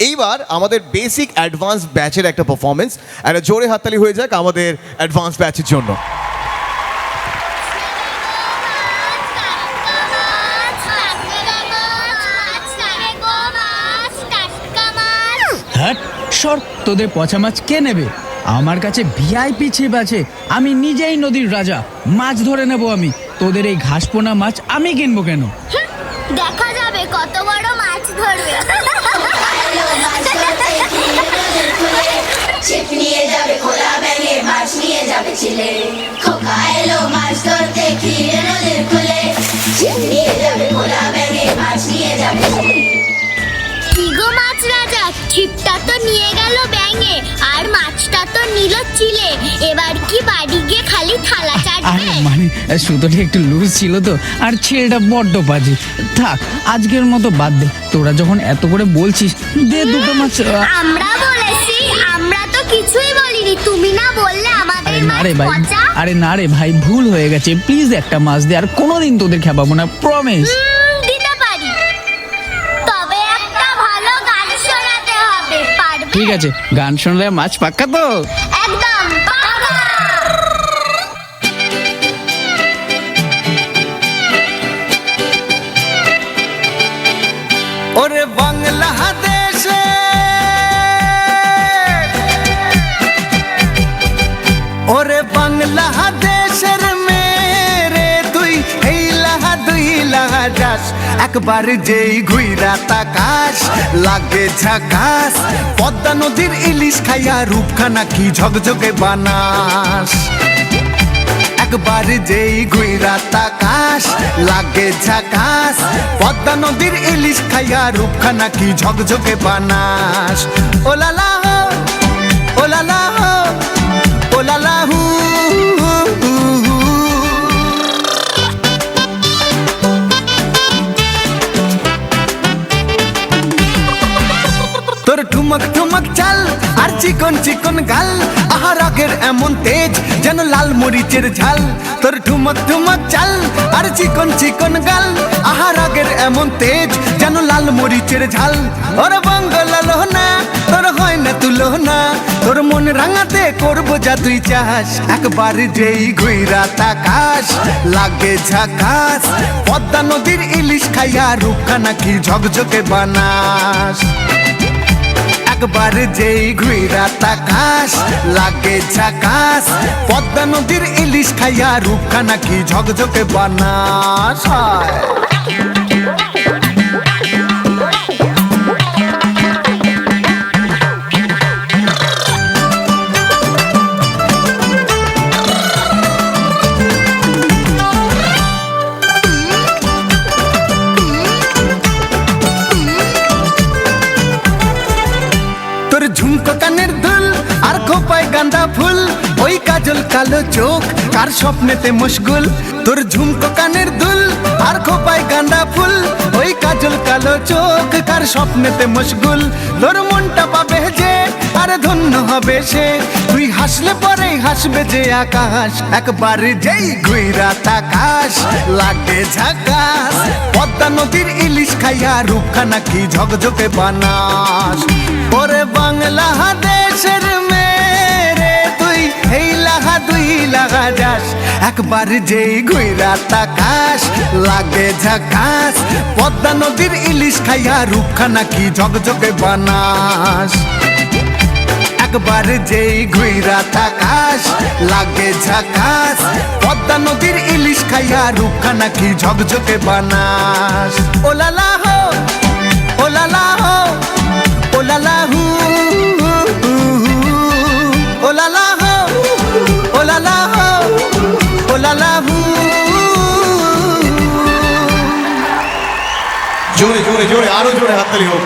এইবার আমাদের basic advance ব্যাচের একটা পারফরমেন্স, একটা জোরে হাততালি হয়ে যাক আমাদের অ্যাডভান্স ব্যাচের জন্য। হ্যাঁ সর, তোদের পচা মাছ কে নেবে? আমার কাছে ভিআইপি ছিপ আছে, আমি নিজেই নদীর রাজা, মাছ ধরে নেব আমি। তোদের এই ঘাসপোনা মাছ আমি কিনবো কেন? দেখা যাবে কত বড় মাছ ধরবে। ছিপ নিয়ে যাবে খোলা ব্যাঙে, মাছ নিয়ে যাবে ছিলে। খোকা এলো মাছ ধরতে ক্ষীরে নদীর কূলে। ছিপ নিয়ে যাবে খোলা ব্যাঙে, মাছ নিয়ে যাবে ছিলে। কি গো মাছ রাজা, ছিপটা তো নিয়ে গেল ব্যাঙে আর মাছটা তো নিল চিলে, এবার কি বাড়ি গিয়ে খালি থালা চাটবে? মানে সুতোটা একটু লুজ ছিল তো, আর ছেলেটা বড্ড বাজে। থাক, আজকের মতো বাদ দে। তোরা যখন এত করে বলছিস, দে দুটো মাছ। আমরা বলেছি? আমরা তো কিছুই বলিনি, তুমি না বললে আমাদের আরে না মাছ রে ভাই, পচা? আরে না রে ভাই, ভুল হয়ে গেছে। প্লিজ একটা মাছ দে, আর কোনোদিন তোদের খেপাবো না, প্রমিস। দিতে পারি, তবে একটা ভালো গান শোনাতে হবে, পারবে? ঠিক আছে, গান শুনলে মাছ পাক্কা তো? একদম পাকা। ওরে বাংলাদেশে ওরে বাংলাদেশের মেরে তুই এই লাহা দুই লাহা যাস, একবার যেই ঘুইরা তাকাস লাগে ঝাকাস। পদ্মা নদীর ইলিশ খাইয়া রূপখানা কি ঝকঝকে বানাস। একবার যেই ঘুইরা তাকাস লাগে ঝাকাস। পদ্মা নদীর ইলিশ খাইয়া রূপখানা কি ঝকঝকে বানাস। ওলালা হো, ওলালা হো, ওলালা হু। তোর ঠুমক ঠুমক চাল আর চিকন চিকন গাল, আহার আগের এমন তেজ যেন লাল মরিচের ঝাল। তোর ঠুমক ঠুমক চাল আর চিকন চিকন গাল, আহার আগের এমন তেজ যেন লাল মরিচের ঝাল। ওর বাংলা লোহনা তোর হয় না তুলনা, তোর মন রাঙাতে করবো যা তুই চাস। একবার যেই ঘুইরা তাকাস লাগে ঝাকাস। পদ্মা নদীর ইলিশ খাইয়া রূপখানা কি ঝকঝকে বানাস। একবার যেই ঘুইরা তাকাস লাগে ঝাকাস। পদ্মা নদীর ইলিশ খাইয়া রূপখানা কি ঝকঝকে বানাস। তোর ঝুমকো কানের দুল আর খোপায় গাঁদা ফুল, ওই কাজল কালো চোখ কার স্বপ্নেতে মশগুল। তোর ঝুমকো কানের দুল আর খোপায় গাঁদা ফুল, ওই কাজল কালো চোখ কার স্বপ্নেতে মশগুল। তোর মনটা পাবে যে আর ধন্য হবে সে, তুই হাসলে পরে হাসবে যে আকাশ। একবার যেই ঘুইরা তাকাস লাগে ঝাকাস। পদ্মা নদীর ইলিশ খাইয়া রূপখানা কি ঝকঝকে বানাস। ওরে বাংলাদেশের মেরে তুই এই লাহা দুই লাহা যাস, একবার যেই ঘুইরা তাকাস লাগে ঝাকাস। পদ্মা নদীর ইলিশ খাইয়া রূপখানা কি ঝকঝকে বানাস। একবার যেই ঘুইরা তাকাস লাগে ঝাকাস। পদ্মা নদীর ইলিশ খাইয়া রূপখানা কি ঝকঝকে বানাস। ওলালা হো, ওলালা হো, ওলালা হু, ওলালা হো, ওলালা হো, ওলালা হু। জোরে জোরে জোরে, আরো জোরে হাততালি হোক।